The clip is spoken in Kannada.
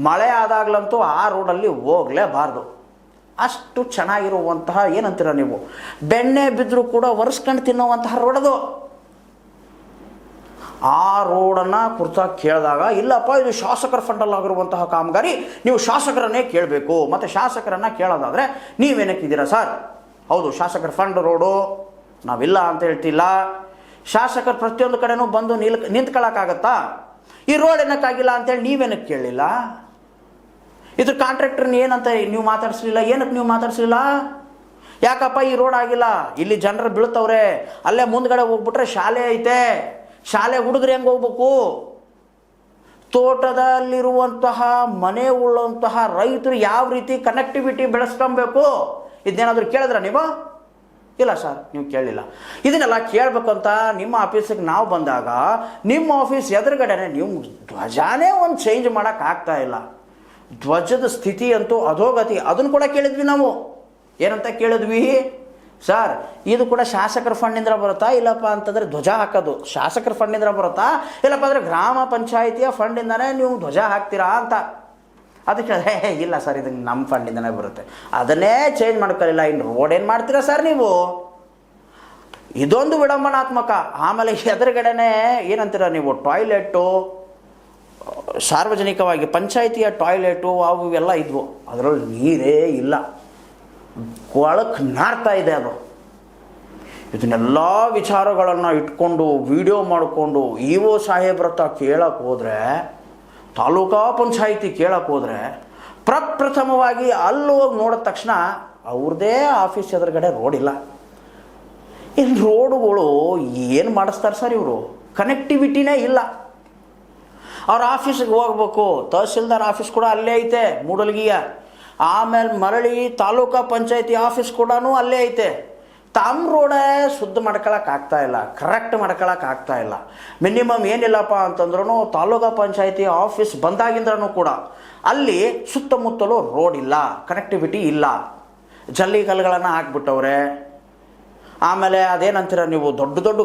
ಮಳೆ ಆದಾಗ್ಲಂತೂ ಆ ರೋಡಲ್ಲಿ ಹೋಗಲೇಬಾರ್ದು. ಅಷ್ಟು ಚೆನ್ನಾಗಿರುವಂತಹ ಏನಂತೀರ ನೀವು, ಬೆಣ್ಣೆ ಬಿದ್ದರೂ ಕೂಡ ಒರೆಸ್ಕೊಂಡು ತಿನ್ನುವಂತಹ ರೋಡದು. ಆ ರೋಡನ್ನು ಕುರಿತಾಗಿ ಕೇಳಿದಾಗ, ಇಲ್ಲಪ್ಪ ಇದು ಶಾಸಕರ ಫಂಡಲ್ಲಾಗಿರುವಂತಹ ಕಾಮಗಾರಿ, ನೀವು ಶಾಸಕರನ್ನೇ ಕೇಳಬೇಕು. ಮತ್ತು ಶಾಸಕರನ್ನು ಕೇಳೋದಾದರೆ ನೀವೇನಕ್ಕಿದ್ದೀರಾ ಸರ್? ಹೌದು, ಶಾಸಕರ ಫಂಡ್ ರೋಡು, ನಾವಿಲ್ಲ ಅಂತ ಹೇಳ್ತಿಲ್ಲ. ಶಾಸಕರು ಪ್ರತಿಯೊಂದು ಕಡೆನೂ ಬಂದು ನಿಂತ್ಕೊಳ್ಳೋಕ್ಕಾಗತ್ತಾ? ಈ ರೋಡ್ ಏನಕ್ಕಾಗಿಲ್ಲ ಅಂತೇಳಿ ನೀವೇನಕ್ಕೆ ಕೇಳಲಿಲ್ಲ? ಇದ್ರ ಕಾಂಟ್ರಾಕ್ಟರ್ನ ಏನಂತ ನೀವು ಮಾತಾಡಿಸ್ಲಿಲ್ಲ? ಏನಕ್ಕೆ ನೀವು ಮಾತಾಡಿಸ್ಲಿಲ್ಲ? ಯಾಕಪ್ಪ ಈ ರೋಡ್ ಆಗಿಲ್ಲ, ಇಲ್ಲಿ ಜನರು ಬೀಳ್ತವ್ರೆ, ಅಲ್ಲೇ ಮುಂದ್ಗಡೆ ಹೋಗ್ಬಿಟ್ರೆ ಶಾಲೆ ಐತೆ, ಶಾಲೆ ಹುಡುಗರು ಹೆಂಗೆ ಹೋಗ್ಬೇಕು? ತೋಟದಲ್ಲಿರುವಂತಹ ಮನೆ ಉಳ್ಳಂತಹ ರೈತರು ಯಾವ ರೀತಿ ಕನೆಕ್ಟಿವಿಟಿ ಬೆಳೆಸ್ಕೊಬೇಕು, ಇದನ್ನೇನಾದರೂ ಕೇಳಿದ್ರ ನೀವು? ಇಲ್ಲ ಸರ್, ನೀವು ಕೇಳಲಿಲ್ಲ. ಇದನ್ನೆಲ್ಲ ಕೇಳಬೇಕಂತ ನಿಮ್ಮ ಆಫೀಸಿಗೆ ನಾವು ಬಂದಾಗ ನಿಮ್ಮ ಆಫೀಸ್ ಎದುರುಗಡೆನೆ ನೀವು ಧ್ವಜಾನೇ ಒಂದು ಚೇಂಜ್ ಮಾಡೋಕ್ಕಾಗ್ತಾ ಇಲ್ಲ. ಧ್ವಜದ ಸ್ಥಿತಿ ಅಂತೂ ಅಧೋಗತಿ. ಅದನ್ನು ಕೂಡ ಕೇಳಿದ್ವಿ ನಾವು. ಏನಂತ ಕೇಳಿದ್ವಿ? ಸರ್, ಇದು ಕೂಡ ಶಾಸಕರ ಫಂಡಿಂದ ಬರುತ್ತಾ? ಇಲ್ಲಪ್ಪ ಅಂತಂದರೆ ಧ್ವಜ ಹಾಕೋದು ಶಾಸಕರ ಫಂಡಿಂದ ಬರುತ್ತಾ? ಇಲ್ಲಪ್ಪ ಅಂದರೆ ಗ್ರಾಮ ಪಂಚಾಯಿತಿಯ ಫಂಡಿಂದನೇ ನೀವು ಧ್ವಜ ಹಾಕ್ತೀರಾ ಅಂತ. ಅದಕ್ಕೆ ಇಲ್ಲ ಸರ್, ಇದು ನಮ್ಮ ಫಂಡಿಂದನೇ ಬರುತ್ತೆ, ಅದನ್ನೇ ಚೇಂಜ್ ಮಾಡ್ಕೊಳ್ಳಿಲ್ಲ. ಇನ್ನು ರೋಡ್ ಏನು ಮಾಡ್ತೀರಾ ಸರ್ ನೀವು? ಇದೊಂದು ವಿಡಂಬನಾತ್ಮಕ. ಆಮೇಲೆ ಎದುರುಗಡೆನೆ ಏನಂತೀರ ನೀವು, ಟಾಯ್ಲೆಟು, ಸಾರ್ವಜನಿಕವಾಗಿ ಪಂಚಾಯಿತಿಯ ಟಾಯ್ಲೆಟು ಅವು ಇವೆಲ್ಲ ಇದ್ವು, ಅದರಲ್ಲಿ ನೀರೇ ಇಲ್ಲ, ಕೊಳಕ್ಕೆ ನಾರ್ತಾ ಇದೆ ಅದು. ಇದನ್ನೆಲ್ಲ ವಿಚಾರಗಳನ್ನು ಇಟ್ಕೊಂಡು ವಿಡಿಯೋ ಮಾಡಿಕೊಂಡು ಇ ಒ ಸಾಹೇಬ್ರ ಹತ್ರ ಕೇಳಕ್ಕೆ ಹೋದರೆ, ತಾಲೂಕಾ ಪಂಚಾಯಿತಿ ಕೇಳಕ್ಕೆ ಹೋದರೆ, ಪ್ರಪ್ರಥಮವಾಗಿ ಅಲ್ಲಿ ಹೋಗಿ ನೋಡಿದ ತಕ್ಷಣ ಅವ್ರದ್ದೇ ಆಫೀಸ್ ಎದುರುಗಡೆ ರೋಡ್ ಇಲ್ಲ. ಇನ್ನು ರೋಡುಗಳು ಏನು ಮಾಡಿಸ್ತಾರೆ ಸರ್ ಇವರು? ಕನೆಕ್ಟಿವಿಟಿನೇ ಇಲ್ಲ. ಅವ್ರ ಆಫೀಸಿಗೆ ಹೋಗ್ಬೇಕು, ತಹಸೀಲ್ದಾರ್ ಆಫೀಸ್ ಕೂಡ ಅಲ್ಲೇ ಐತೆ ಮೂಡಲಗಿಯ. ಆಮೇಲೆ ಮರಳಿ ತಾಲೂಕಾ ಪಂಚಾಯಿತಿ ಆಫೀಸ್ ಕೂಡ ಅಲ್ಲೇ ಐತೆ. ತಮ್ಮ ರೋಡೇ ಶುದ್ಧ ಮಾಡ್ಕೊಳಕ್ಕಾಗ್ತಾ ಇಲ್ಲ, ಕರೆಕ್ಟ್ ಮಾಡ್ಕೊಳಕ್ಕಾಗ್ತಾ ಇಲ್ಲ. ಮಿನಿಮಮ್ ಏನಿಲ್ಲಪ್ಪ ಅಂತಂದ್ರೂ ತಾಲೂಕಾ ಪಂಚಾಯಿತಿ ಆಫೀಸ್ ಬಂದಾಗಿಂದ್ರೂ ಕೂಡ ಅಲ್ಲಿ ಸುತ್ತಮುತ್ತಲೂ ರೋಡ್ ಇಲ್ಲ, ಕನೆಕ್ಟಿವಿಟಿ ಇಲ್ಲ, ಜಲ್ಲಿ ಕಲ್ಲುಗಳನ್ನು ಹಾಕ್ಬಿಟ್ಟವ್ರೆ. ಆಮೇಲೆ ಅದೇನಂತೀರ ನೀವು, ದೊಡ್ಡ ದೊಡ್ಡ